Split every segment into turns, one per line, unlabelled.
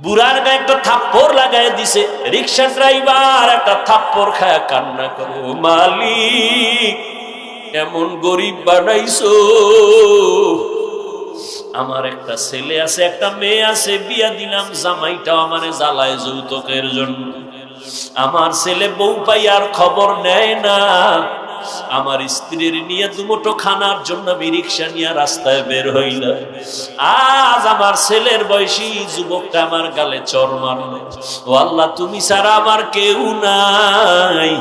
বুড়ার গায়ে একটা থাপ্পড় লাগাই দিছে। রিক্সা ড্রাইভার একটা থাপ্পড় খায় কান্না করে, মালিক এমন গরিব বানাইছো, আমার একটা ছেলে আছে একটা মেয়ে আছে, বিয়া দিলাম, জামাইটাও আমারে জ্বালায় যৌতুকের জন্য। আমার ছেলে বউ পাই আর খবর নেয় না, আমার স্ত্রীর নিয়ে দুমুঠো খানার জন্য আমি রিক্সা নিয়ে রাস্তায় বের হইলাম। আজ আমার ছেলের বয়সী যুবকটা আমার গালে চড় মারলো। ও আল্লাহ, তুমি ছাড়া আমার কেউ নাই।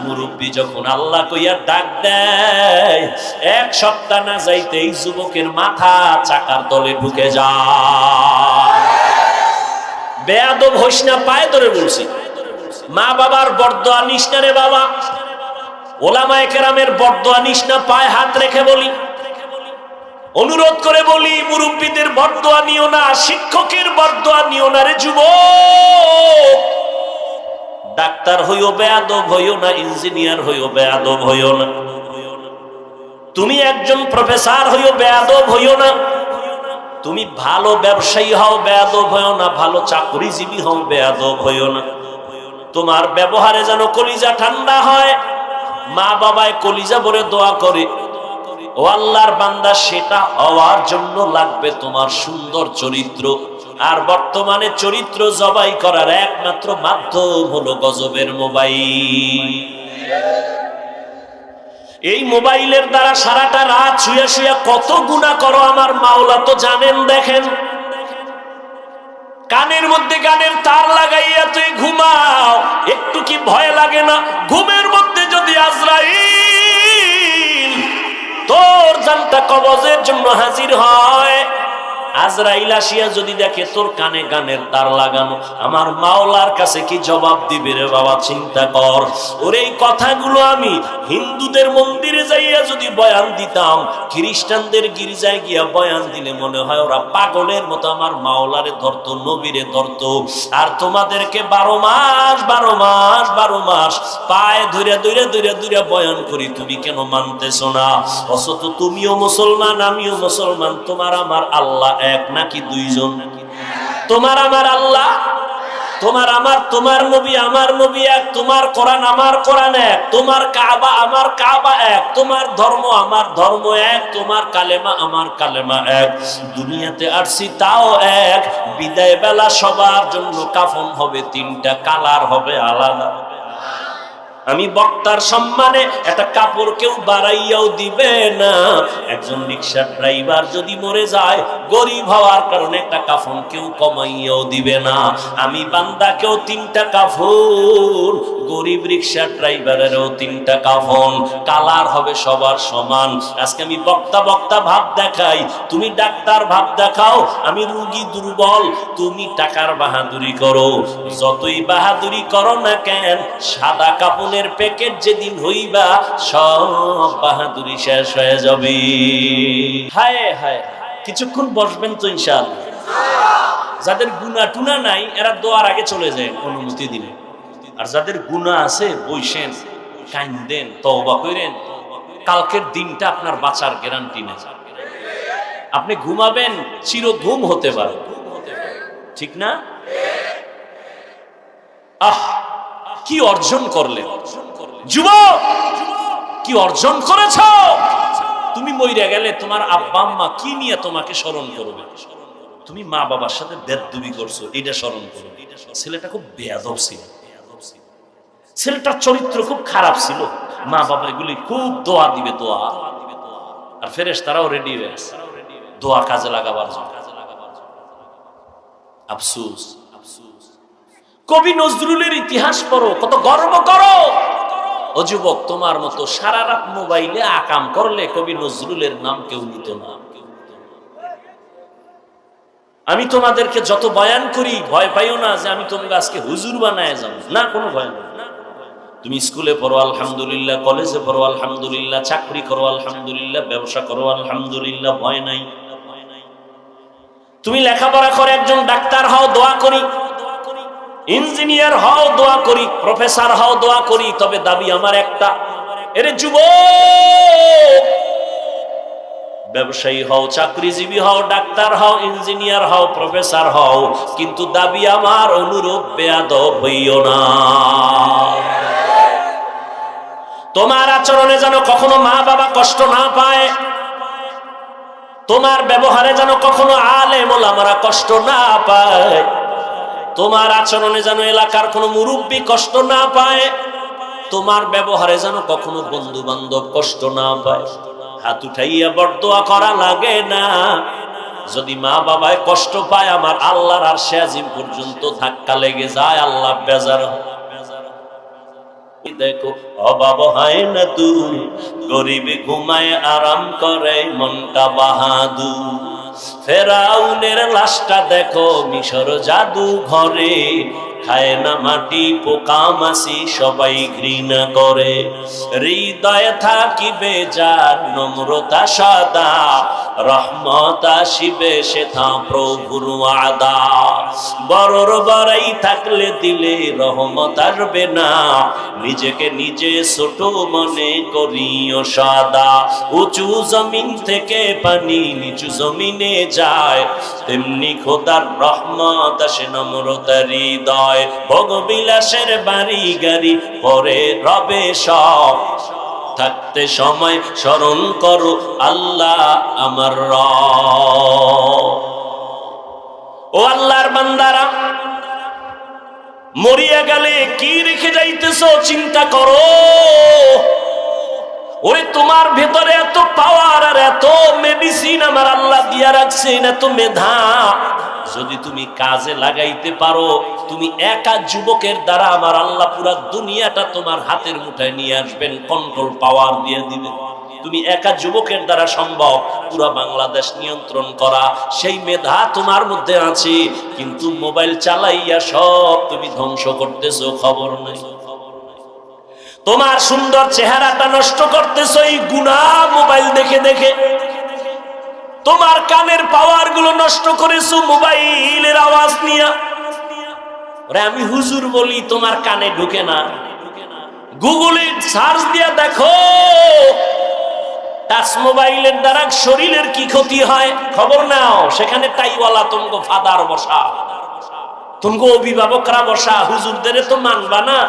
মুরব্বী যখন আল্লাহ কইয়া ডাক দেয়, এক সপ্তাহ না যাইতে এই যুবকের মাথা চাকার তলে ঢুকে যায়। বেয়াদব হইস না, পায়ে ধরে বলছি। মা বাবার বরদোয়া নিস না রে বাবা, ওলামায়ে কেরামের বরদোয়া নিস না, পায়ে হাত রেখে বলি, অনুরোধ করে বলি, মুরব্বীদের বরদোয়া নিও না, শিক্ষকের বরদোয়া নিও না রে যুবক। ডাক্তার হইও বেয়াদব হইও না, ইঞ্জিনিয়ার হইও বেয়াদব হইও না, তুমি একজন প্রফেসর হইও বেয়াদব হইও না, তুমি ভালো ব্যবসায়ী হও বেয়াদব হইও না, ভালো চাকরিজীবী হও বেয়াদব হইও না। তোমার ব্যবহারে যেন কলিজা ঠান্ডা হয়, মা বাবায় কলিজা ভরে দোয়া করে। ও আল্লাহর বান্দা, সেটা হওয়ার জন্য লাগবে তোমার সুন্দর চরিত্র। আর বর্তমানে চরিত্র জবাই করার একমাত্র মাধ্যম হলো গজবের মোবাইল। এই মোবাইলের দ্বারা সারাটা রাত শুয়ে শুয়ে কত গুনাহ করো আমার মাওলা তো জানেন। দেখেন, কানের মধ্যে গানের তার লাগাইয়া তুই ঘুমাও, একটু কি ভয় লাগে না? ঘুমের মধ্যে যদি আজরাইল তোর জানটা কবজের জন্য হাজির হয়, আজরাইল আসিয়া যদি দেখে তোর কানে গানের তার লাগানো, আমার মাওলার কাছে কি জবাব দিবে রে বাবা? চিন্তা কর। ওর এই কথাগুলো আমি হিন্দুদের মন্দিরে যাইয়া যদি বয়ান দিতাম, খ্রিস্টানদের গির্জায় গিয়া বয়ান দিলে মনে হয় ওরা পাগলের মতো আমার মাওলারে ধরতো, নবীরে ধরতো। আর তোমাদেরকে 12 মাস পায়ে ধরে বয়ান করি, তুমি কেন মানতেছো না? অথচ তুমিও মুসলমান, আমিও মুসলমান, তোমার আমার আল্লাহ এক নাকি দুইজন? তোমার আমার আল্লাহ, তোমার নবী আমার নবী এক, তোমার কোরআন আমার কোরআন এক, তোমার কাবা আমার কাবা এক, তোমার ধর্ম আমার ধর্ম এক, তোমার কালেমা আমার কালেমা এক। দুনিয়াতে আসছি তাও এক। বিদায় বেলা সবার জন্য কাফন হবে 3টা, কালার হবে আলাদা। আমি বক্তার সম্মানে একটা কাপড় কেউ বাড়াইয়াও দিবে না। একজন রিক্সা ড্রাইভার যদি মরে যায়, গরিব হওয়ার কারণে একটা কাফন কেউ কমাইয়াও দিবে না। আমি বান্দাকেও 3টা কাফন, গরিব রিক্সা ড্রাইভারেরও 3টা কাফন, কালার হবে সবার সমান। আজকে আমি বক্তা ভাব দেখাই, তুমি ডাক্তার ভাব দেখাও, আমি রোগী দুর্বল, তুমি টাকার বাহাদুরি করো। যতই বাহাদুরি করো না কেন, সাদা কাপড়ের প্যাকেট যেদিন হইবা, সব বাহাদুরি শেষ হয়ে যাবে। হায় হায়, কিছুক্ষণ বসবেন তো ইনশাআল্লাহ। যাদের গুনাহ টুনা নাই এরা দোয়ার আগে চলে যায় অনুমতি দিলে, আর যাদের গুনাহ আছে বইসেন, কাইন্দেন, তওবা করেন। কালকের দিনটা আপনার বাঁচার গ্যারান্টি নেই। আপনি ঘুমাবেন, চির ঘুম হতে পারে, ঠিক না? কি অর্জন করলেন যুবক, কি অর্জন করেছ? তুমি মইরা গেলে তোমার আব্বা আম্মা কি নিয়ে তোমাকে স্মরণ করবে? তুমি মা বাবার সাথে বেয়াদবি করছো, এটা স্মরণ করবে। ছেলেটা খুব বেয়াদব ছিল, ছেলেটার চরিত্র খুব খারাপ ছিল, মা বাবা এগুলি খুব দোয়া দিবে, দোয়া। আর ফেরেশতারাও রেডি হয়ে আছে দোয়া কাজে লাগাবার জন্য। আফসোস, কবি নজরুলের ইতিহাস পড়ো, কত গর্ব করো। ও যুবক, তোমার মতো সারা রাত মোবাইলে আকাম করলে কবি নজরুলের নাম কেউ নিত না। আমি তোমাদেরকে যত বয়ান করি, ভয় পাইও না যে আমি তোমাকে আজকে হুজুর বানায় যাব, না, কোনো ভয় না। তুমি স্কুলে পড়ো আলহামদুলিল্লাহ, কলেজে পড়ো আলহামদুলিল্লাহ, চাকরি করো আলহামদুলিল্লাহ, ব্যবসা করো আলহামদুলিল্লাহ, ভয় নাই। তুমি লেখাপড়া করে একজন ডাক্তার হও, দোয়া করি। ইঞ্জিনিয়ার হও, দোয়া করি। প্রফেসর হও, দোয়া করি। তবে দাবি আমার একটা, এরে যুবক, ব্যবসায়ী হও, চাকরিজীবী হও, ডাক্তার হও, ইঞ্জিনিয়ার হও, প্রফেসর হও, কিন্তু দাবি আমার অনুরূপ বেয়াদব হইও না। তোমার আচরণে যেন কখনো মা বাবা কষ্ট না পায়, তোমার ব্যবহারে যেন কখনো আলেম ওলামারা কষ্ট না পায়, তোমার আচরণে যেন এলাকার কোনো মুরব্বী কষ্ট না পায়, তোমার ব্যবহারে যেন কখনো বন্ধু বান্ধব কষ্ট না পায়। হাত উঠাইয়া বরদোয়া করা লাগে না। যদি মা বাবায় কষ্ট পায়, আমার আল্লাহর আরশে আজিম পর্যন্ত ধাক্কা লেগে যায়, আল্লাহ বেজার হয়। দেখো অভাব হয় না দূর, গরিব ঘুমায় আরাম করে মনটা বাহাদুর। ফেরাউনের লাশটা দেখো মিশর জাদু ঘরে, খায় না মাটি পোকা মাছি সবাই ঘৃণা করে। হৃদয়ে থাকিবে যার নম্রতা সদা, রহমত আসিবে সেথা প্রভুর ওয়াদা। বড়র বড়াই থাকলে দিলে রহমত আসবে না, নিজেকে নিজে ছোট মনে করিও সদা। উঁচু জমিন থেকে পানি নিচু জমিনে যায়, তেমনি খোদার রহমত আসে নম্রতার হৃদয়। ভোগবিলাসের বাড়ি গাড়ি পরে রবে সব, থাকতে সময় স্মরণ করো আল্লাহ আমার রব। ও আল্লাহর বান্দারা, মরিয়া গেলে কি রেখে যাইতেছো চিন্তা করো। ওরে তোমার ভেতরে এত পাওয়ার আর এত মেডিসিন আমার আল্লাহ দিয়া রাখছেন, এত মেধা, যদি তুমি কাজে লাগাইতে পারো, তুমি একা যুবকের দ্বারা আমার আল্লাহ পুরা দুনিয়াটা তোমার হাতের মুঠায় নিয়ে আসবেন, কন্ট্রোল পাওয়ার দিয়ে দিবেন। তুমি একা যুবকের দ্বারা সম্ভব পুরা বাংলাদেশ নিয়ন্ত্রণ করা, সেই মেধা তোমার মধ্যে আছে। কিন্তু মোবাইল চালাইয়া সব তুমি ধ্বংস করতেছো, খবর নাই। তোমার সুন্দর চেহারাটা নষ্ট করতেছো এই গুনাহ মোবাইল দেখে দেখে। তোমার কানের পাওয়ার গুলো নষ্ট করেছো মোবাইলের আওয়াজ নিয়ে। আমি হুজুর বলি, তোমার কানে ঢুকে না। গুগলে সার্চ দিয়া দেখো টাচ মোবাইলের দ্বারা শরীরের কি ক্ষতি হয়, খবর নাও। সেখানে টাইওয়ালা তোমাকে ফাদার বসা, তোমাকে অভিভাবকরা বসা। হুজুরদের তো মানবা না,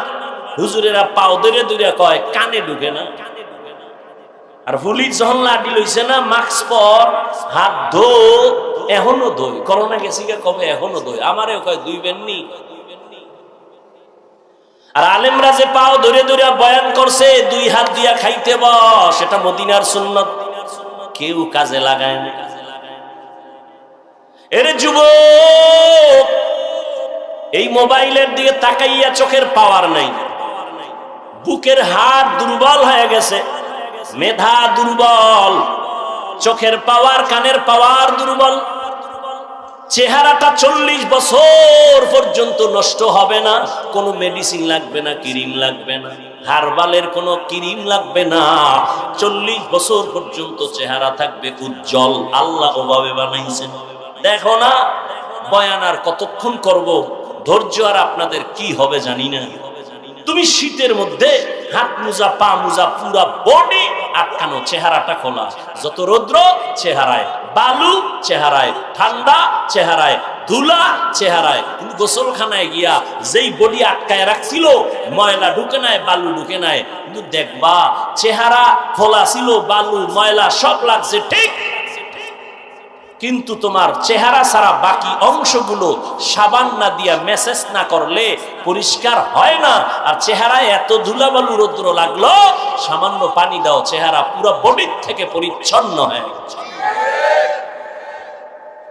হুজুরেরা পাও ধরে দূরে কয় কানে ঢুকে না। আর পুলিশ যখন লাঠি লইছে না, মাস্ক পর, হাত ধো, এখনো ধোই। করোনা গেছি কবে, এখনো ধোই। আমারে কয় দুইবেন নি। আর আলেমরা যে পাও ধরে ধরে বয়ান করছে, দুই হাত দিয়া খাইতে বস, এটা মদিনার সুন্নত, কেউ কাজে লাগায় না। এর যুবক, এই মোবাইলের দিকে তাকাইয়া চোখের পাওয়ার নাই, বুকের হাড় দুর্বল হয়ে গেছে, মেধা দুর্বল, চোখের পাওয়ার, কানের পাওয়ার দুর্বল। চেহারাটা 40 বছর পর্যন্ত নষ্ট হবে না, কোনো মেডিসিন লাগবে না, ক্রিম লাগবে না, হারবালের কোনো ক্রিম লাগবে না। 40 বছর পর্যন্ত চেহারা থাকবে উজ্জ্বল। আল্লাহ ওভাবে বানাইছেন। দেখো না, বয়ান আর কতক্ষণ করব, ধৈর্য আর আপনাদের কি হবে জানি না। তুমি শীতের মধ্যে হাত মোজা, পা মোজা, পুরা বডি আটকানো, চেহারাটা খোলা, যত রৌদ্র চেহারায়, বালু চেহারায়, ঠান্ডা চেহারায়, ধুলা চেহারায়। কিন্তু গোসলখানায় গিয়া যেই বডি আটকায় রাখছিল, ময়লা ঢুকে নাই, বালু ঢুকে নাই, কিন্তু দেখবা চেহারা খোলা ছিল, বালু ময়লা সব লাগছে ঠিক, কিন্তু তোমার চেহারা ছাড়া বাকি অংশগুলো সাবান না দিয়া মেসেজ না করলে পরিষ্কার হয় না। আর চেহারায় এত ধুলাবালু রৌদ্র লাগলো, সামান্য পানি দাও, চেহারা পুরো বডির থেকে পরিচ্ছন্ন হয়।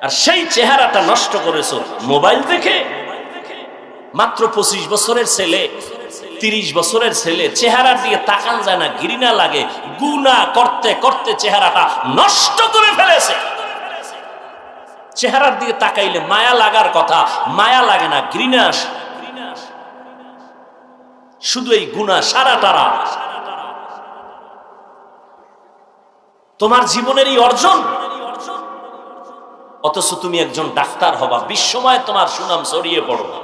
আর সেই চেহারাটা নষ্ট করেছো মোবাইল দেখে। মাত্র 25 বছরের ছেলে, 30 বছরের ছেলে, চেহারার দিকে তাকান যায় না, ঘৃণা লাগে। গুনাহ করতে করতে চেহারাটা নষ্ট করে ফেলেছে। চেহারার দিকে তাকাইলে মায়া লাগার কথা, মায়া লাগে না, ঘৃণা আসে। শুধু এই গুনাহ সারাটারা তোমার জীবনের এই অর্জন, অথচ তুমি একজন ডাক্তার হবা, বিশ্বময় তোমার সুনাম ছড়িয়ে পড়বা।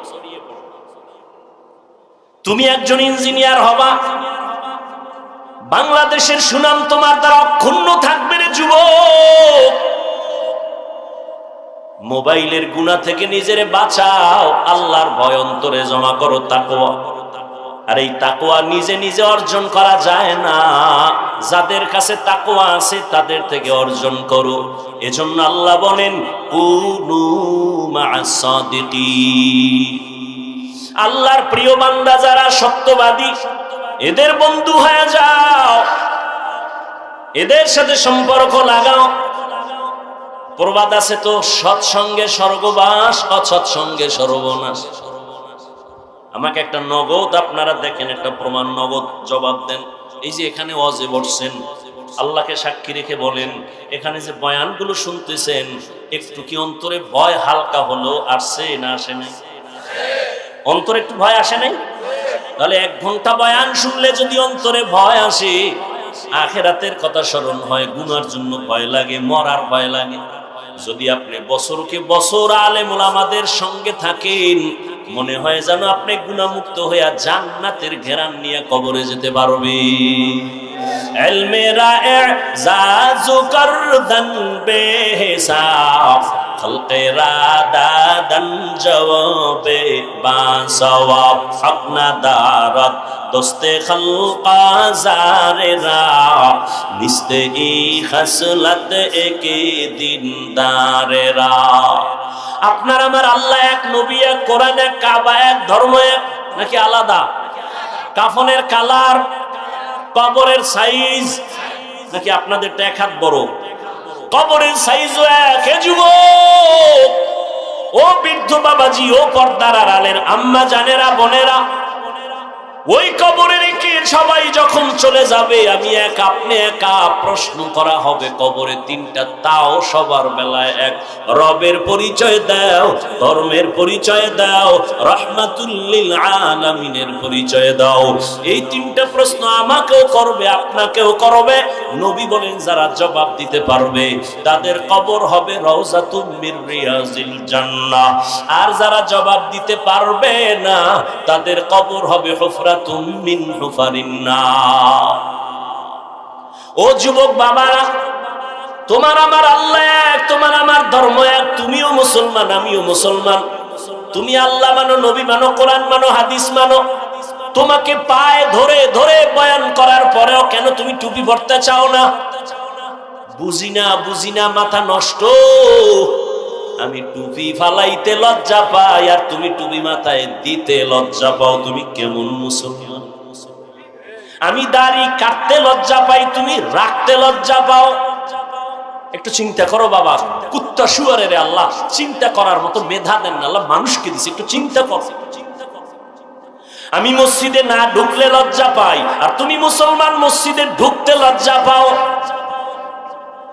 তুমি একজন ইঞ্জিনিয়ার হবা, বাংলাদেশের সুনাম তোমার দ্বারা অক্ষুণ্ণ থাকবে রে যুবক। মোবাইলের গুনাহ থেকে নিজেরে বাঁচাও, আল্লাহর ভয় অন্তরে জমা করো, তাকওয়া। আর এই তাকওয়া নিজে নিজে অর্জন করা যায় না, যাদের কাছে তাকওয়া আছে তাদের থেকে অর্জন করো। এজন্য আল্লাহ বলেন কুনু মা'আস সাদিকিন। আল্লাহর প্রিয় বান্দা যারা সত্যবাদী, এদের বন্ধু হয়ে যাও, এদের সাথে সম্পর্ক লাগাও। প্রবাদ আছে তো, সৎসঙ্গে স্বর্গবাস, অসৎসঙ্গে সর্বনাশ। আমাকে একটা নগদ, আপনারা দেখেন একটা প্রমাণ, নগদ জবাব দেন। এই যে এখানে ওয়াজে বসছেন, আল্লাহকে সাক্ষী রেখে বলেন, এখানে যে বয়ানগুলো শুনতেছেন, একটু কি অন্তরে ভয় হালকা হলো আসছে না আসে নাই? অন্তরে একটু ভয় আসে নাই? তাহলে 1 ঘন্টা বয়ান শুনলে যদি অন্তরে ভয় আসে, আখিরাতের কথা স্মরণ হয়, গুনার জন্য ভয় লাগে, মরার ভয় লাগে। যদি আপনি বছরকে বছর আলেম ওলামাদের সঙ্গে থাকেন, মনে হয় যেন আপনি গুনাহমুক্ত হইয়া জান্নাতের ঘেরান নিয়ে কবরে যেতে পারবেন। ইলমে রা'জাজু করদান বেহিসাব, খলকে রাদাদান জওয়াবে বাসওয়াব, আপনা দারত দোস্তে খলকা জারেরা, নিস্তে ই খসলত একে দিনদারেরা। আপনার আমার আল্লাহ এক, নবী এক, কোরআন এক, কাবা এক, ধর্ম এক, নাকি আলাদা? কাফনের কালার, কবরের সাইজ নাকি আপনাদেরটা 1 হাত বড়? কবরের সাইজও এক। হে যুবক, ও বৃদ্ধ বাবাজি, ও পর্দার আড়ালের আম্মা জানেরা, বোনেরা, ওই কবরে রেখে সবাই যখন চলে যাবে, আমি এক, আপনি একা, প্রশ্ন করা হবে কবরে 3টা, তাও সবার বেলায় এক। রবের পরিচয় দাও, ধর্মের পরিচয় দাও, রাহমাতুল লিল আলামিনের পরিচয় দাও। এই 3টা প্রশ্ন আমাকেও করবে, আপনাকেও করবে। নবী বলেন, যারা জবাব দিতে পারবে তাদের কবর হবে রাউযাতুম মির রিয়াজিল জান্নাহ, আর যারা জবাব দিতে পারবে না তাদের কবর হবে হুফরাতুম মিন হুফারিন নার। ও যুবক বাবারা, তোমার আমার আল্লাহ এক, তোমার আমার ধর্ম এক, তুমিও মুসলমান আমিও মুসলমান। তুমি আল্লাহ মানো, নবী মানো, কোরআন মানো, হাদিস মানো। তোমাকে পায়ে ধরে ধরে বয়ান করার পরেও কেন তুমি টুপি পরতে চাও না? বুঝি না, বুঝি না, মাথা নষ্ট। আমি টুপি ফালাইতে লজ্জা পাই, আর তুমি টুপি মাথায় দিতে লজ্জা পাও। তুমি কেমন মুসলমান? আমি দাড়ি কাটতে লজ্জা পাই, তুমি রাখতে লজ্জা পাও। একটু চিন্তা করো বাবা, কুত্তা শুয়ারের আল্লাহ চিন্তা করার মতো মেধা দেন না, আল্লাহ মানুষকে দিছে, একটু চিন্তা করো। আমি মসজিদে না ঢুকলে লজ্জা পাই, আর তুমি মুসলমান মসজিদে ঢুকতে লজ্জা পাও।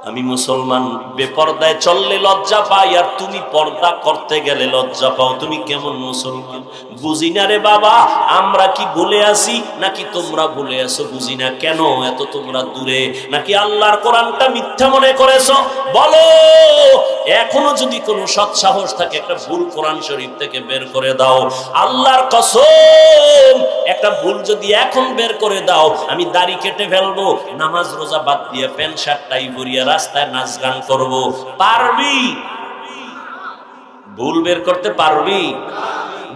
আমি মুসলমান বেপরদায় চললে লজ্জা পাই, আর তুমি পর্দা করতে গেলে লজ্জা পাও। তুমি কেমন মুসলমান? বুঝি না রে বাবা, আমরা কি ভুলে আসি নাকি তোমরা ভুলে আসো? বুঝি না কেন এত তোমরা দূরে, নাকি আল্লাহর কোরআনটা মিথ্যা মনে করেছো? বলো, এখনো যদি কোনো সৎ সাহস থাকে একটা ভুল কোরআন শরীফ থেকে বের করে দাও। আল্লাহর কসম, একটা ভুল যদি এখন বের করে দাও, আমি দাড়ি কেটে ফেলবো, নামাজ রোজা বাদ দিয়ে প্যান্ট শার্ট টাই পরিয়া রাস্তায় নাচ গান করবো। পারবি? ভুল বের করতে পারবি?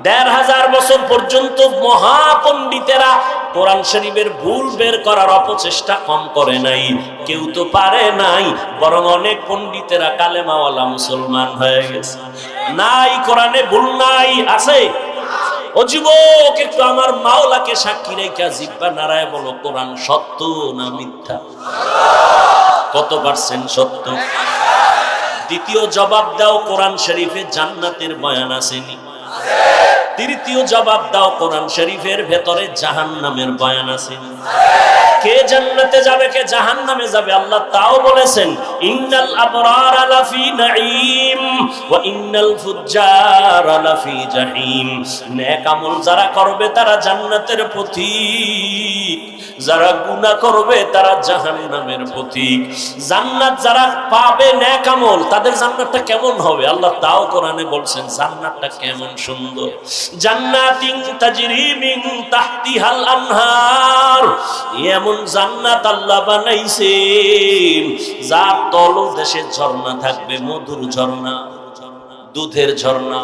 ১৫০০ বছর পর্যন্ত মহাপণ্ডিতেরা কোরআন শরীফের ভুল বের করার অপচেষ্টা কম করে নাই। কেউ তো পারে নাই, বরং অনেক পণ্ডিতেরা কালেমাওয়ালা মুসলমান হয়ে গেছে। নাই, কোরআনে ভুল নাই, আছে। ও যুবক, একটু আমার মাওলাকে সাক্ষী রেখে জিহ্বা নাড়ায় বলো, কোরআন সত্য না মিথ্যা? কত পার্সেন্ট সত্য? দ্বিতীয় জবাব দাও, কোরআন শরীফে জান্নাতের বয়ান আসেনি? তৃতীয় জবাব দাও, কোরআন শরীফের ভেতরে জাহান্নামের বয়ান আসেনি? কে জান্নাতে যাবে, কে জাহান্নামে যাবে আল্লাহ তাও বলেছেন, ইন্নাল আবরারা লাফি নাঈম ওয়া ইন্নাল ফুজ্জারা লাফি জাহিম। নেক আমল যারা করবে তারা জান্নাতের পথিক, যারা গুনাহ করবে তারা জাহান্নামের পথিক। জান্নাত যারা পাবে নেক আমল, তাদের জান্নাতটা কেমন হবে আল্লাহ তাও কোরআনে বলছেন। জান্নাতটা কেমন সুন্দর! জান্নাতিন তাজরি মিন তাহতিহাল আনহার, এমন এমন জান্নাত আল্লাহ বানাইছেন যার তলদেশে ঝর্ণা থাকবে, মধুর ঝর্ণা, দুধের ঝর্ণা,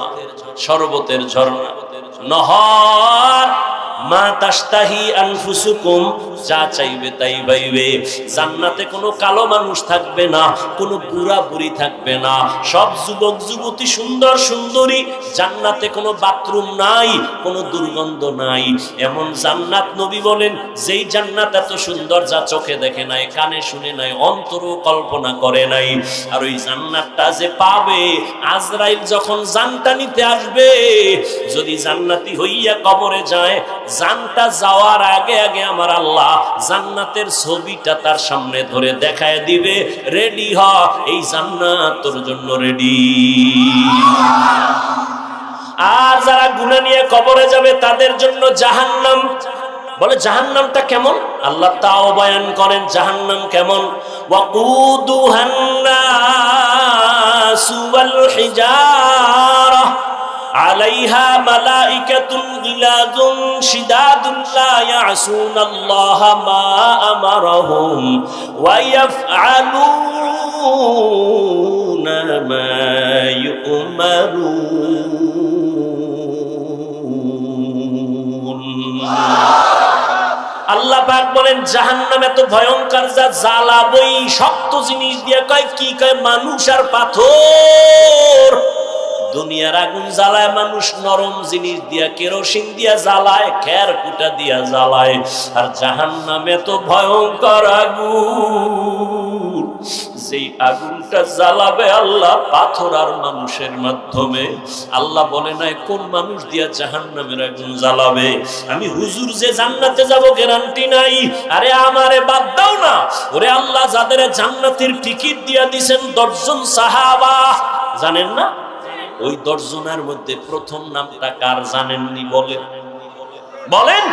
শরবতের ঝর্ণা, নহর, মা তাশতাহি আনফুসুকুম, যা চাইবে তাই পাইবে। জান্নাতে কোনো কালো মানুষ থাকবে না, কোনো বুড়া বুড়ি থাকবে না, সব যুবক যুবতী, সুন্দর সুন্দরী। জান্নাতে কোনো বাথরুম নাই, কোনো দুর্গন্ধ নাই। এমন জান্নাত নবী বলেন, যেই জান্নাত এত সুন্দর যা চোখে দেখে নাই, কানে শুনে নাই, অন্তরও কল্পনা করে নাই। আর ওই জান্নাতটা যে পাবে, আজরাইল যখন জানটা নিতে আসবে, যদি জান্নাতি হইয়া কবরে যায়, জানটা যাওয়ার আগে আগে আমার আল্লাহ জান্নাতের ছবিটা তার সামনে ধরে দেখায় দিবে, রেডি হ, এই জান্নাত তোর জন্য রেডি। আর যারা গুনাহ নিয়ে কবরে যাবে তাদের জন্য জাহান্নাম। বলে জাহান্নামটা কেমন? আল্লাহ তাও বয়ান করেন জাহান্নাম কেমন। ওয়াকুদুহান নাসু ওয়াল হিজারা আলাইহা মালাইকাতুন গিলাযুন শিদাদুন লা ইয়াসুনাল্লাহা মা আমারাহুম ওয়া ইয়াফআলুনা মা ইউমারুন। আল্লাহ পাক বলেন জাহান্নাম এত ভয়ঙ্কর, যা জ্বালাবই শক্ত জিনিস দিয়ে। কয় কি? কয় মানুষ আর পাথর। দুনিয়ার আগুন জ্বালায় মানুষ নরম জিনিস দিয়া, কেরোসিন দিয়া জ্বালায়, খের কুটা দিয়া জ্বালায়। আর জাহান্নাম এত ভয়ঙ্কর আগুন, যেই আগুনটা জ্বালাবে আল্লাহ পাথর আর মানুষের মাধ্যমে। আল্লাহ বলে নাই কোন মানুষ দিয়া জাহান্নামের আগুন জ্বালাবে। আমি হুজুর যে জান্নাতে যাব গ্যারান্টি নাই। আরে আমারে বাদ দাও না। ওরে আল্লাহ যাদের জান্নাতের টিকিট দিয়া দিবেন 10 জন সাহাবা, জানেন না? ওই 10 জনের মধ্যে প্রথম নামটা কার জানেননি? বলেন বলেন।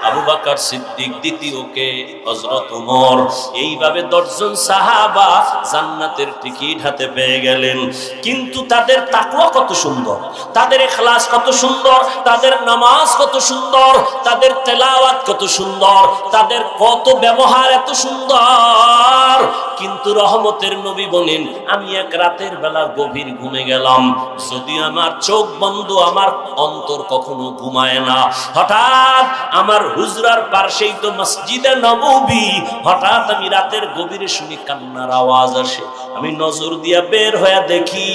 আবু বকর সিদ্দিক, দ্বিতীয়কে হযরত ওমর। এইভাবে 10 জন সাহাবা জান্নাতের টিকিট হাতে পেয়ে গেলেন। কিন্তু তাদের তাকওয়া কত সুন্দর, তাদের ইখলাস কত সুন্দর, তাদের নামাজ কত সুন্দর, তাদের তেলাওয়াত কত সুন্দর, তাদের কত ব্যবহার এত সুন্দর। কিন্তু রহমতের নবী বলেন, আমি এক রাতের বেলা গভীর ঘুমে গেলাম, যদি আমার চোখ বন্ধ, আমার অন্তর কখনো ঘুমায় না। হঠাৎ আমার হুজরার পাশেই তো মসজিদে নববী, হঠাৎ আমি রাতের গভীরে শুনি কান্নার আওয়াজ আসে। আমি নজর দিয়া বের হয়ে দেখি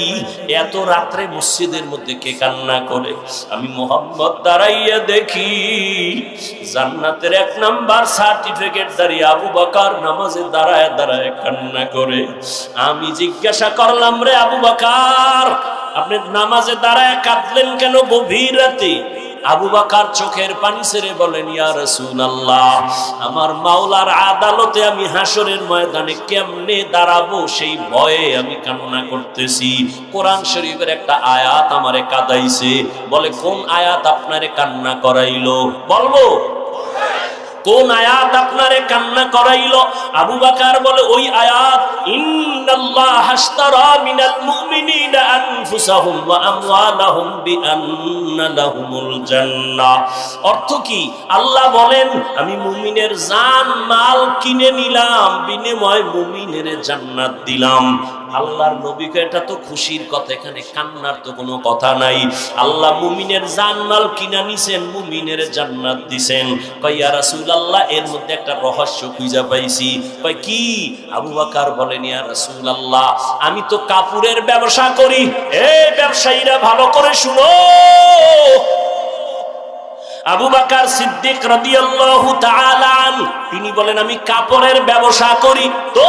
এত রাত্রে মসজিদের মধ্যে কে কান্না করে। আমি মোহাম্মদ দাঁড়াইয়া দেখি জান্নাতের 1 নাম্বার সার্টিফিকেট দাঁড়িয়ে আবু বকর নামাজে দাঁড়ায় দাঁড়ায় কান্না করে। আমি জিজ্ঞাসা করলাম, রে আবু বকর, আপনি নামাজে দাঁড়ায় কাঁদলেন কেন গভীর রাতে? আবু বকর চোখের পানি ছেড়ে বলেন, ইয়া রাসূলুল্লাহ, আমার মাওলার আদালতে আমি হাসরের ময়দানে কেমনে দাঁড়াবো সেই ভয়ে আমি কান্না করতেছি। কোরআন শরীফের একটা আয়াত আমারে কাঁদাইছে। বলে কোন আয়াত আপনারে কান্না করাইলো? বলবো কোন আয়াত আপনারে কান্না করাইলো? আবু বকর বলে ওই আয়াত, ইন্নাল্লাহা আশতারা মিনাল মুমিনিনা আনফুসাহুম ওয়া আমওয়ালাহুম বিআন্না লাহুমুল জান্নাহ। অর্থ কি? আল্লাহ বলেন আমি মুমিনের জান মাল কিনে নিলাম, বিনিময়ে মুমিনের জান্নাত দিলাম। আল্লাহর নবীকে এটা তো খুশির কথা, এখানে কান্নার তো কোনো কথা নাই। আল্লাহ মুমিনের জানমাল কিনা নিছেন, মুমিনের জান্নাত দিছেন। কয় ইয়া রাসূলুল্লাহ, এর মধ্যে একটা রহস্য খুঁজে পাইছি। কয় কি? আবু বকর বলেন, ইয়া রাসূলুল্লাহ, আমি তো কাপড়ের ব্যবসা করি। এই ব্যবসায়ীরা ভালো করে শুনো। আবু বকর সিদ্দিক রাদিয়াল্লাহু তাআলা আনহু তিনি বলেন, আমি কাপড়ের ব্যবসা করি। তো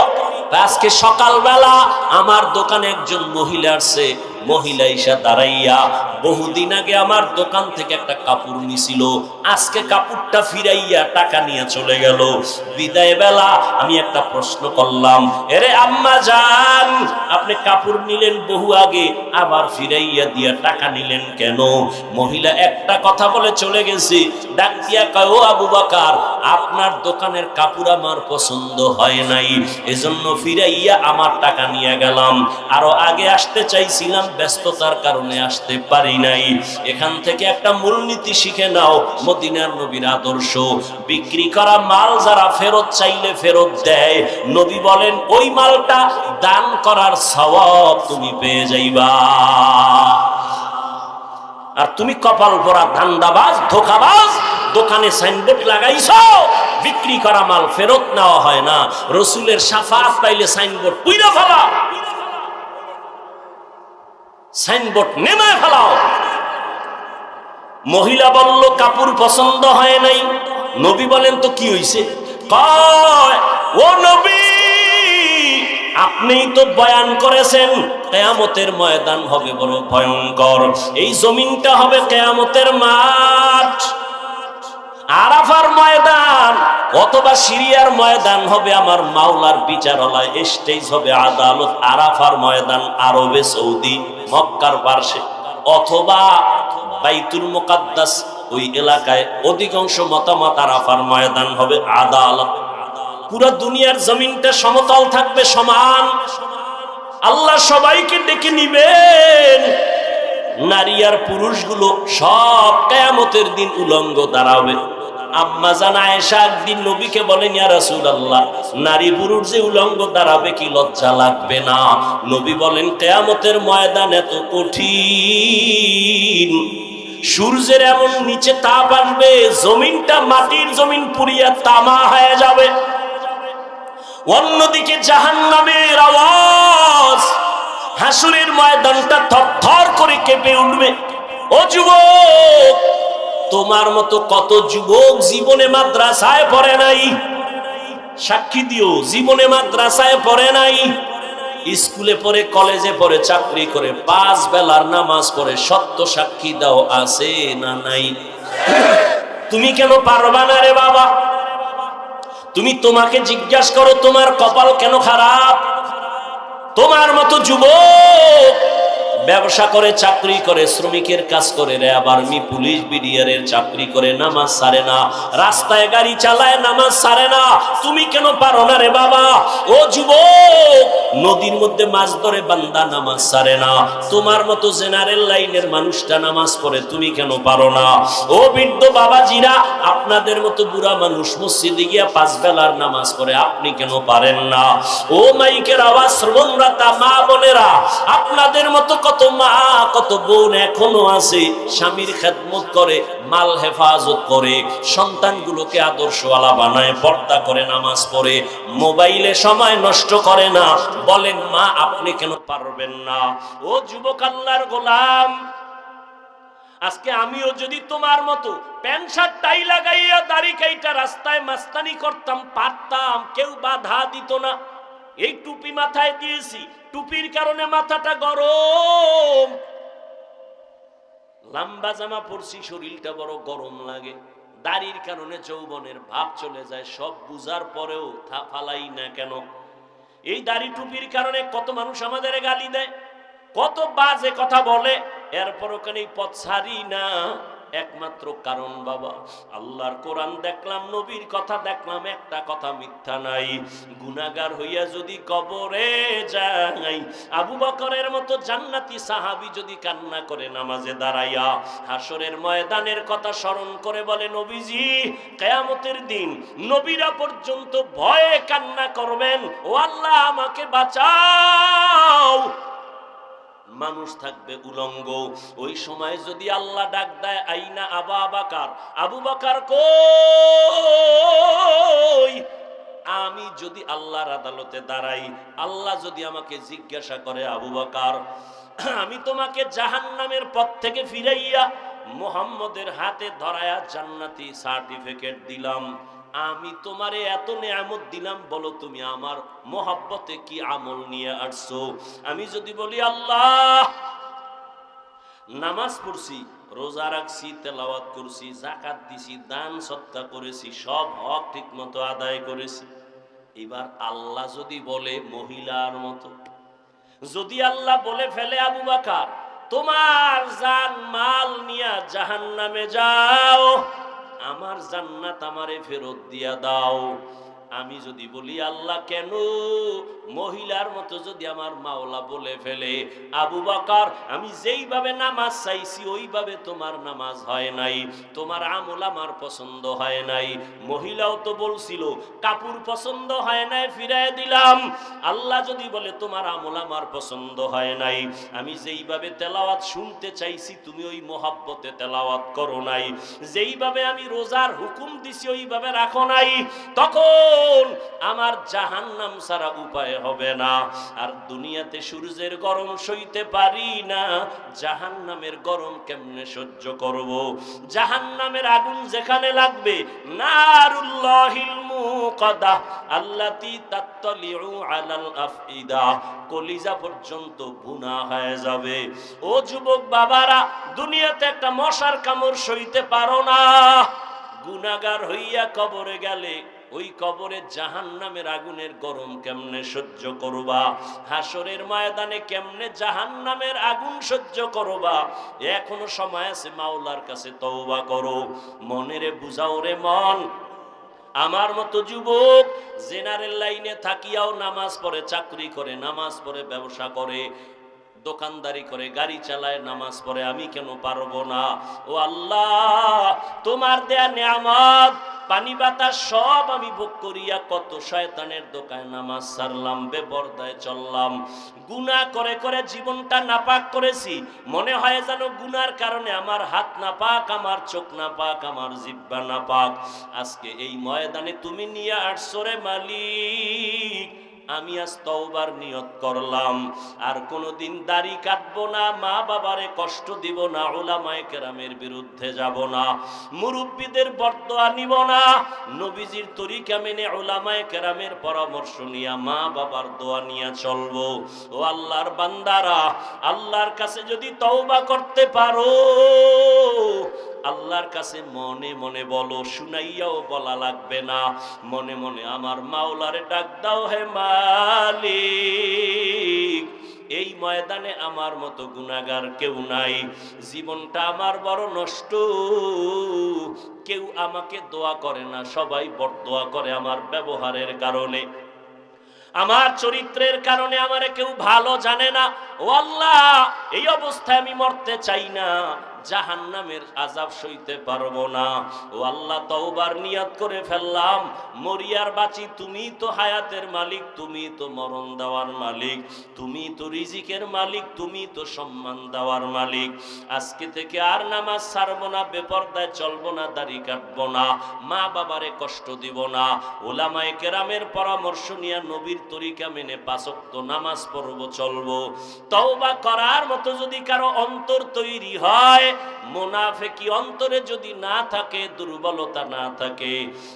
আজকে সকালবেলা আমার দোকানে একজন মহিলা আসছে। মহিলা ইসা দাঁড়াইয়া বহুদিন আগে আমার দোকান থেকে একটা কাপড় নিছিল, আজকে কাপড়টা ফিরাইয়া টাকা নিয়ে চলে গেল। বিদায় বেলা আমি একটা প্রশ্ন করলাম, এরে আম্মা জান, আপনি কাপড় নিলেন বহু আগে, আবার ফিরাইয়া দিয়া টাকা নিলেন কেন? মহিলা একটা কথা বলে চলে গেছে। ডাক দিয়া কয়, ও আবু বকর, আপনার দোকানের কাপড় আমার পছন্দ হয় নাই, এজন্য ফিরাইয়া আমার টাকা নিয়ে গেলাম। আরো আগে আসতে চাইছিলাম, ব্যস্ততার কারণে আসতে পারি নাই। এখান থেকে একটা মূলনীতি শিখে নাও, মদিনার নবীর আদর্শ। বিক্রি করা মাল যারা ফেরত চাইলে ফেরত দেয়, নবী বলেন ওই মালটা দান করার সওয়াব তুমি পেয়ে যাইবা। আর তুমি কপাল ভরা ধান্দাবাজ, ধোঁকাবাজ, দোকানে সাইনবোর্ড লাগাইছো বিক্রি করা মাল ফেরত নেওয়া হয় না। রসুলের শাফাত পাইলে সাইনবোর্ড পুইরা ফেলাও, সাইনবোর্ড নেমায় ফেলাও। মহিলা বলল কাপড় পছন্দ হয় নাই। নবী বলেন তো কি হইছে? কয় ও নবী, আপনিই তো বয়ান করেছেন কিয়ামতের ময়দান হবে বড় ভয়ঙ্কর। এই জমিনটা হবে কিয়ামতের মাঠ, আরাফার ময়দান অথবা সিরিয়ার ময়দান হবে আমার মাওলার বিচারালয়, স্টেজ হবে আদালত। আরাফার ময়দান আরবে সৌদি মক্কার পার্শ্বে অথবা বাইতুল মুকাদ্দাস ওই এলাকায়, অধিকাংশ মতামত আরাফার ময়দান হবে আদালত। পুরো দুনিয়ার জমিনটা সমতল থাকবে, সমান। আল্লাহ সবাইকে ডেকে নিবেন, নারী আর পুরুষগুলো সব কিয়ামতের দিন উলঙ্গ দাঁড়াবে। আম্মা জান আয়েশা একদিন নবীকে বলেন, ইয়া রাসূলুল্লাহ, নারী পুরুষ যে উলঙ্গ দাঁড়াবে কি লজ্জা লাগবে না? নবী বলেন কিয়ামতের ময়দান এত কঠিন, সূর্যের এমন নিচে তাপ আসবে, জমিনটা মাটির জমিন পুড়িয়া তামা হয়ে যাবে। অন্যদিকে জাহান্নামের আওয়াজ, হাসরের ময়দানটা থরথর করে কেঁপে উঠবে। ও যুবক, তোমার মতো কত যুবক জীবনে মাদ্রাসায় পড়ে নাই, সাক্ষী দিও, জীবনে মাদ্রাসায় পড়ে নাই, স্কুলে পড়ে, কলেজে পড়ে, চাকরি করে, 5 বেলার নামাজ পড়ে, সত্য সাক্ষী দাও, আছে না নাই? তুমি কেন পারবা না রে বাবা? তুমি তোমাকে জিজ্ঞাসা করো, তোমার কপাল কেন খারাপ? তোমার মতো যুবক ব্যবসা করে, চাকরি করে, শ্রমিকের কাজ করে, র্যাব, আর্মি, পুলিশ, বিডিআরের চাকরি করে, নামাজ ছাড়ে না, রাস্তায় গাড়ি চালায়, নামাজ ছাড়ে না। তুমি কেন পারো না রে বাবা? ও যুবক, নদীর মধ্যে মাছ ধরে বান্দা নামাজ ছাড়ে না, তোমার মতো জেনারেল লাইনের মানুষটা নামাজ পড়ে, তুমি কেন পারো না? ও বৃদ্ধ বাবাজিরা, আপনাদের মতো বুড়া মানুষ মসজিদে গিয়া 5 বেলার নামাজ পড়ে, আপনি কেন পারেন না? ও মাইকের আওয়াজ শ্রবণরতা মা বোনেরা, আপনাদের মতো কত মা, কত বোন এখনো আছে, স্বামীর খেদমত করে, মাল হেফাজত করে, সন্তানগুলোকে আদর্শওয়ালা বানায়, পর্দা করে, নামাজ পড়ে, মোবাইলে সময় নষ্ট করে না। বলেন মা, আপনি কেন পারবেন না? ও যুবক আল্লাহর গোলাম, আজকে আমিও যদি তোমার মতো প্যান্ট শার্ট টাই লাগাইয়া দাড়ি কাইটা রাস্তায় মাস্তানি করতাম, পারতাম, কেউ বাধা দিত না। এই টুপি মাথায় দিয়েছি, টুপির কারণে মাথাটা গরম, লম্বা জামা পরছি, শরীরটা বড় গরম লাগে, দাড়ির কারণে যৌবনের ভাব চলে যায়। সব বুঝার পরেও ফালাই না কেন? এই দাড়ি টুপির কারণে কত মানুষ আমাদের গালি দেয়, কত বাজে কথা বলে, এরপরও কেন এই পথ ছাড়ি না? একমাত্র কারণ বাবা, আল্লাহর কোরআন দেখলাম, নবীর কথা দেখলাম, একটা কথা মিথ্যা নাই। গুনাহগার হইয়া যদি কবরে যাই, আবু বকরের মতো জান্নাতি সাহাবী যদি কান্না করে নামাজে দাঁড়াইয়া, হাসরের ময়দানের কথা স্মরণ করে বলে, নবীজি কিয়ামতের দিন নবীরা পর্যন্ত ভয়ে কান্না করবেন, ও আল্লাহ আমাকে বাঁচাও। মানুষ থাকবে উলঙ্গ। ওই সময় যদি আল্লাহ ডাক দেয়, আইনা আবা বাকার, আবু বকর কই? আমি যদি আল্লাহর আদালতে দাঁড়াই, আল্লাহ যদি আমাকে জিজ্ঞাসা করে, আবু বকর, আমি তোমাকে জাহান্নামের পথ থেকে ফিরাইয়া মুহাম্মদের হাতে ধরায়া জান্নাতি সার্টিফিকেট দিলাম, আমি তোমারে এত নেয়ামত দিলাম, বলো তুমি আমার মোহাব্বতে কি আমল নিয়ে আসছো? আমি যদি বলি, আল্লাহ নামাজ পড়ছি, রোজা রাখছি, তেলাওয়াত করছি, যাকাত দিছি, দান সদকা করেছি, সব হক ঠিক মতো আদায় করেছি, এবার আল্লাহ যদি বলে মহিলার মতো, যদি আল্লাহ বলে ফেলে, আবু বকর তোমার জান মাল নিয়া জাহান্নামে যাও, আমার জান্নাত আমারে ফেরত দিয়া দাও, আমি যদি বলি, আল্লাহ কেন? মহিলার মতো যদি আমার মাওলা বলে ফেলে, আবু বকর আমি যেইভাবে নামাজ চাইছি ওইভাবে তোমার নামাজ হয় নাই, তোমার আমল আমার পছন্দ হয় নাই। মহিলাও তো বলছিল কাপড় পছন্দ হয় নাই, ফিরায় দিলাম। আল্লাহ যদি বলে তোমার আমল আমার পছন্দ হয় নাই, আমি যেইভাবে তেলাওয়াত শুনতে চাইছি তুমি ওই মোহাব্বতে তেলাওয়াত করো নাই, যেইভাবে আমি রোজার হুকুম দিছি ওইভাবে রাখো নাই, তখন আমার জাহান্নাম ছাড়া উপায় হবে না। আর দুনিয়াতে সূর্যের গরম সইতে পারি না, জাহান্নামের গরম কেমনে সহ্য করব? জাহান্নামের আগুন যেখানে লাগবে, নারুল্লাহিল মুকাদা আল্লাতী তাত্তালিউ আলাল আফইদা, কলিজা পর্যন্ত ভুনা হয়ে যাবে। ও যুবক বাবারা, দুনিয়াতে একটা মশার কামড় সইতে পারো না, গুনাহগার হইয়া কবরে গেলে ওই কবরে জাহান্নামের আগুনের গরম কেমনে সহ্য করবা? হাসরের ময়দানে কেমনে জাহান্নামের আগুন সহ্য করবা? এখনো সময় আছে, মাওলার কাছে তওবা করো, মনেরে বুঝাও রে মন। আমার মতো যুবক জেনারেল লাইনে থাকিয়াও নামাজ পড়ে, চাকরি করে, নামাজ পড়ে, ব্যবসা করে, দোকানদারি করে, গাড়ি চালায়, নামাজ পড়ে, আমি কেন পারবো না? ও আল্লাহ, তোমার দেয়া নিয়ামত পানি বাতাস সব আমি ভোগ করিয়া কত শয়তানের দোকানে নামাজ ছাড়লাম, বেপরদায় চললাম, গুনাহ করে করে জীবনটা নাপাক করেছি। মনে হয় যেন গুনার কারণে আমার হাত নাপাক, আমার চোখ নাপাক, আমার জিহ্বা নাপাক। আজকে এই ময়দানে তুমি নিয়ে আসছো রে মালিক, আমি আজ তওবার নিয়ত করলাম, আর কোনোদিন দাড়ি কাটবো না, মা বাবারে কষ্ট দিব না, উলামায়ে কেরামের বিরুদ্ধে যাব না, মুরব্বীদের বরদোয়া নিব না, নবীজির তরিকা মেনে উলামায়ে কেরামের পরামর্শ নিয়া মা বাবার দোয়া নিয়ে চলবো। ও আল্লাহর বান্দারা, আল্লাহর কাছে যদি তওবা করতে পারো, আল্লাহর কাছে মনে মনে বলো, শুনাইয়াও বলা লাগবে না, মনে মনে আমার মাওলারে ডাক দাও, হে মালিক, এই ময়দানে আমার মতো গুনাহগার কেউ নাই, জীবনটা আমার বড় নষ্ট, কেউ আমাকে দোয়া করে না, সবাই বরদোয়া করে আমার ব্যবহারের কারণে, আমার চরিত্রের কারণে আমারে কেউ ভালো জানে না। ও আল্লাহ, এই অবস্থায় আমি মরতে চাই না, জাহান্নামের আযাব সইতে পারবো না। ও আল্লাহ, তওবার নিয়ত করে ফেললাম, মরিয়ার বাঁচি তুমি তো হায়াতের মালিক, তুমি তো মরণ দেওয়ার মালিক, তুমি তো রিজিকের মালিক, তুমি তো সম্মান দেওয়ার মালিক। আজকে থেকে আর নামাজ ছাড়বো না, বেপরদায় চলবো না, দাড়ি কাটবো না, মা বাবারে কষ্ট দিব না, উলামায়ে কেরামের পরামর্শ নিয়ে নবীর তরিকা মেনে 5 ওয়াক্ত নামাজ পড়বো, চলবো। তওবা করার মতো যদি কারো অন্তর তৈরি হয়, মুনাফিকি অন্তরে যদি না থাকে, দুর্বলতা না থাকে,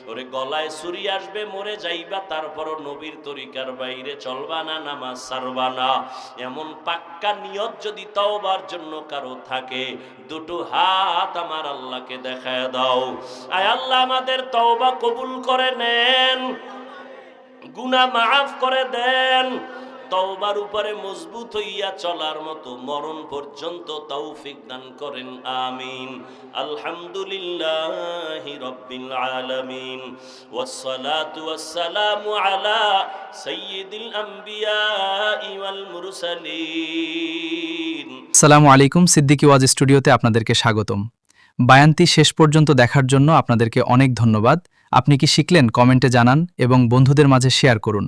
ওরে গলায় ছুরি আসবে, মরে যাইবা, তারপরও নবীর তরিকার বাইরে চলবা না, নামাজ ছাড়বা না, এমন পাক্কা নিয়ত যদি তওবার জন্য কারো থাকে, দুটো হাত আমার আল্লাহকে দেখায় দাও। আয় আল্লাহ, আমাদের তওবা কবুল করে নেন, গুনাহ মাফ করে দেন, তওবার উপরে মজবুত হইয়া চলার মতো মরণ পর্যন্ত তৌফিক দান করেন, আমিন। আলহামদুলিল্লাহি রাব্বিল আলামিন, ওয়াসসালাতু ওয়াসসালামু আলা সাইয়্যিদিল আম্বিয়া ওয়াল মুরসালিন।
আসসালামু আলাইকুম, সিদ্দিকী ওয়াজ স্টুডিওতে আপনাদেরকে স্বাগতম। বায়ানটি শেষ পর্যন্ত দেখার জন্য আপনাদেরকে অনেক ধন্যবাদ। আপনি কি শিখলেন কমেন্টে জানান এবং বন্ধুদের মাঝে শেয়ার করুন।